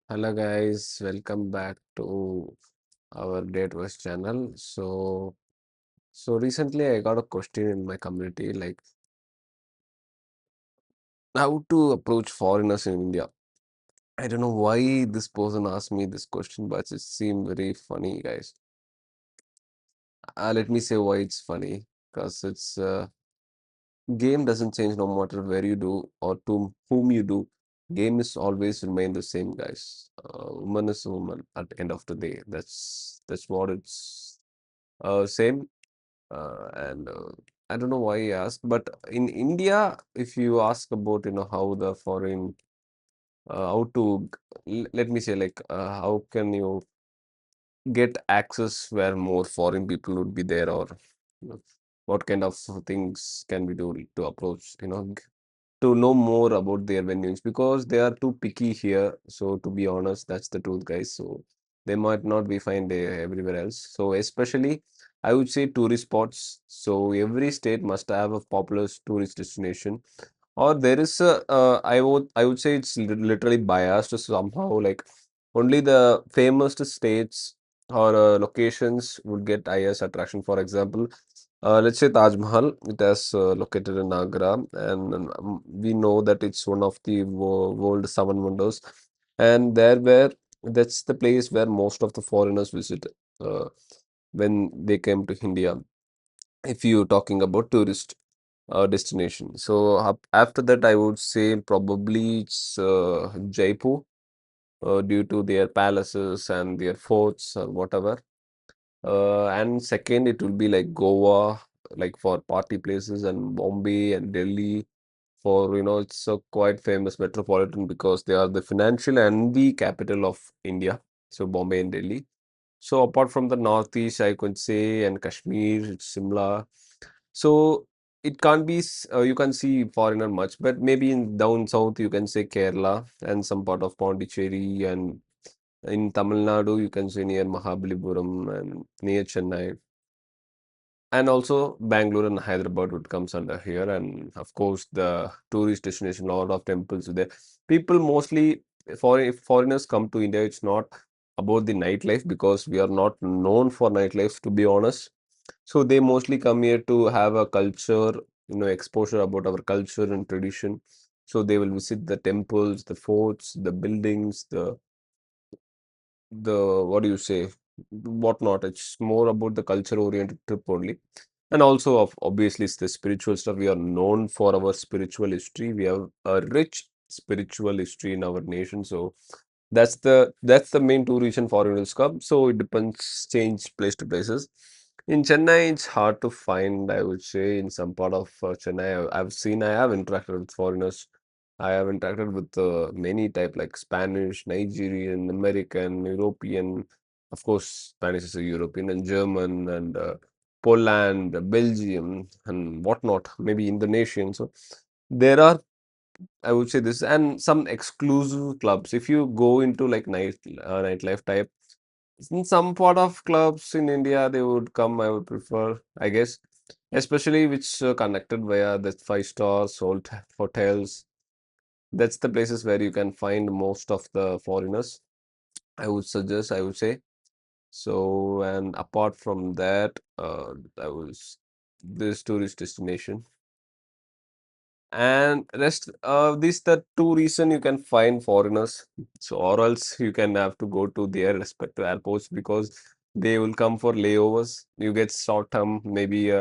Hello guys, welcome back to our Datewise channel. So recently I got a question in my community like how to approach foreigners in India. I don't know why this person asked me this question, but it seemed very funny, guys. Let me say why it's funny, because it's game doesn't change no matter where you do or to whom you do. Game is always remain the same, guys. Woman is a woman at the end of the day. That's what it's same. And I don't know why he asked, but in India, if you ask about, how the foreign, how to, let me say, like, how can you get access where more foreign people would be there, or you know, what kind of things can we do to approach, to know more about their venues because they are too picky here. So to be honest, that's the truth, guys. So they might not be found everywhere else. So especially, I would say tourist spots. So every state must have a popular tourist destination, or there is a. I would say it's literally biased somehow. Like only the famous states or locations would get IS attraction. For example, let's say Taj Mahal, it has located in Agra, and we know that it's one of the world seven wonders. And that's the place where most of the foreigners visit uh, when they came to India. If you're talking about tourist destination, so after that, I would say probably it's Jaipur due to their palaces and their forts or whatever. And second, it will be like Goa, like for party places, and Bombay and Delhi for, it's a quite famous metropolitan because they are the financial and the capital of India. So Bombay and Delhi. So apart from the Northeast, I could say, and Kashmir, it's Simla. So it can't be, you can see foreigner much, but maybe in down south, you can say Kerala and some part of Pondicherry, and in Tamil Nadu, you can say near Mahabalipuram and near Chennai. And also Bangalore and Hyderabad would comes under here. And of course, the tourist destination, a lot of temples there. People mostly, if foreigners come to India, it's not about the nightlife because we are not known for nightlife, to be honest. So they mostly come here to have a culture, exposure about our culture and tradition. So they will visit the temples, the forts, the buildings, the what do you say, whatnot. It's more about the culture oriented trip only. And also of obviously it's the spiritual stuff. We are known for our spiritual history. We have a rich spiritual history in our nation. So that's the main two reason foreigners come. So it depends, change place to places. In Chennai, it's hard to find, I would say. In some part of Chennai, I have interacted with foreigners. I have interacted with many type like Spanish, Nigerian, American, European. Of course, Spanish is a European, and German, and Poland, Belgium, and whatnot. Maybe Indonesian. So there are, I would say this, and some exclusive clubs. If you go into like nightlife type, in some part of clubs in India, they would come. I would prefer, I guess, especially which connected via the five stars, hotels. That's the places where you can find most of the foreigners. I would say. So, and apart from that, I was this tourist destination. And rest, these the two reason you can find foreigners. So, or else you can have to go to their respective airports because they will come for layovers. You get short term, maybe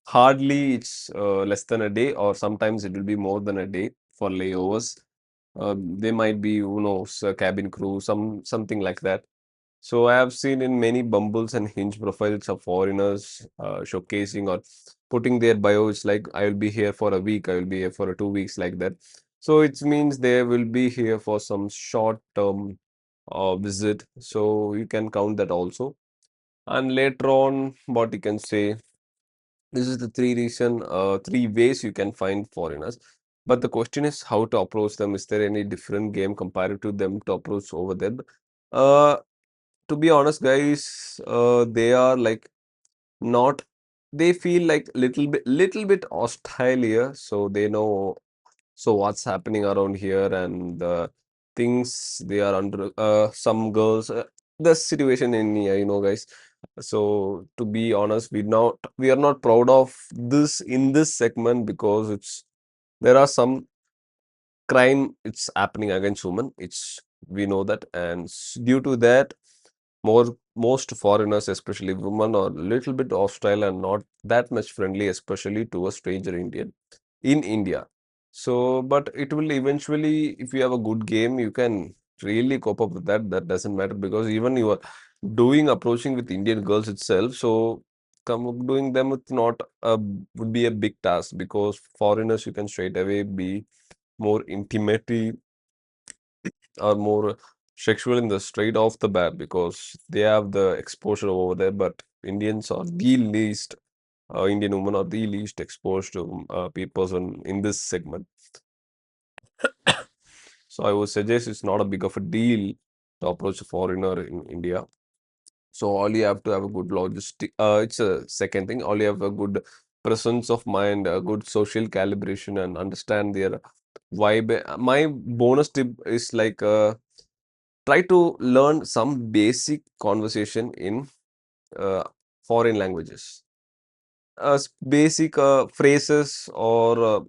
hardly it's less than a day, or sometimes it will be more than a day for layovers. They might be, who knows, a cabin crew, something like that. So I have seen in many Bumbles and Hinge profiles of foreigners showcasing or putting their bios like I will be here for a week, I will be here for 2 weeks like that. So it means they will be here for some short term visit. So you can count that also. And later on, what you can say, this is the three ways you can find foreigners. But the question is how to approach them. Is there any different game compared to them to approach over there? Uh, to be honest, guys, they are like not. They feel like little bit hostile here, so they know so what's happening around here, and things they are under. Some girls, the situation in India, guys. So to be honest, we are not proud of this in this segment because there are some crime it's happening against women. We know that, and due to that, most foreigners, especially women, are a little bit hostile and not that much friendly, especially to a stranger Indian in India. So, but it will eventually, if you have a good game, you can really cope up with that. That doesn't matter because even you are doing approaching with Indian girls itself. So, come doing them with not a would be a big task because foreigners you can straight away be more intimate or more sexual in the straight off the bat because they have the exposure over there. But Indians are the least, Indian women are the least exposed to person in this segment. So I would suggest it's not a big of a deal to approach a foreigner in India. So all you have to have a good logistic. It's a second thing. All you have a good presence of mind, a good social calibration, and understand their vibe. My bonus tip is like try to learn some basic conversation in uh, foreign languages. Basic phrases or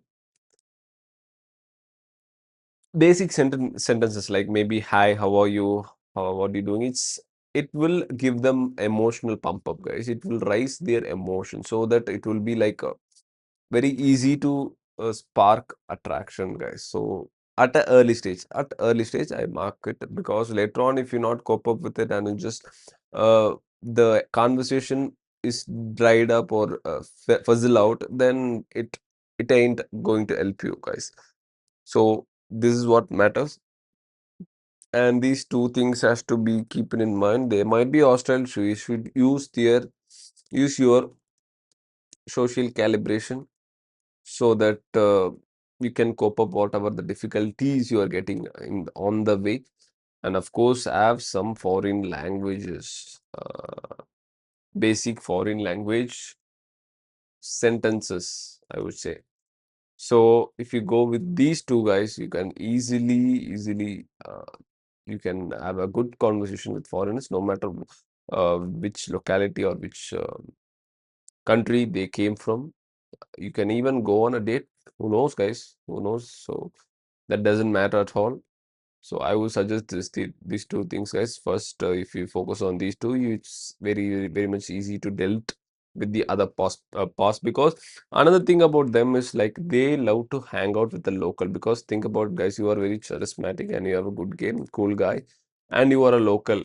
basic sentences like maybe hi, how are you, what are you doing. It will give them emotional pump up, guys. It will raise their emotion so that it will be like very easy to spark attraction, guys. So at early stage I mark it because later on if you not cope up with it and you just uh, the conversation is dried up or fizzle out, then it ain't going to help you, guys. So this is what matters, and these two things has to be keeping in mind. They might be hostile, so you should use your social calibration so that you can cope up whatever the difficulties you are getting on the way. And of course have some foreign languages, basic foreign language sentences, I would say. So if you go with these two, guys, you can easily you can have a good conversation with foreigners, no matter which locality or which country they came from. You can even go on a date. Who knows, guys? Who knows? So that doesn't matter at all. So I would suggest these two things, guys. First, if you focus on these two, it's very much easy to deal with the other past because another thing about them is like they love to hang out with the local because think about guys, you are very charismatic and you have a good game, cool guy, and you are a local.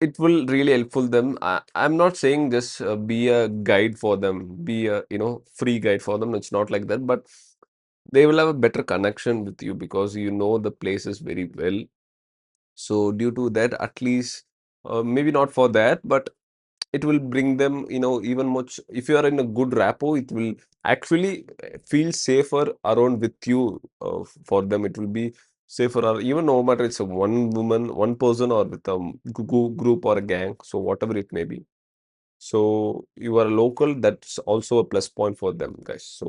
It will really helpful them. I'm not saying just be a guide for them, be a free guide for them. It's not like that, but they will have a better connection with you because you know the places very well. So due to that, at least maybe not for that, but it will bring them, even much. If you are in a good rapport, it will actually feel safer around with you. For them, it will be safer, or even no matter it's a one woman, one person, or with a group or a gang. So whatever it may be. So you are a local. That's also a plus point for them, guys. So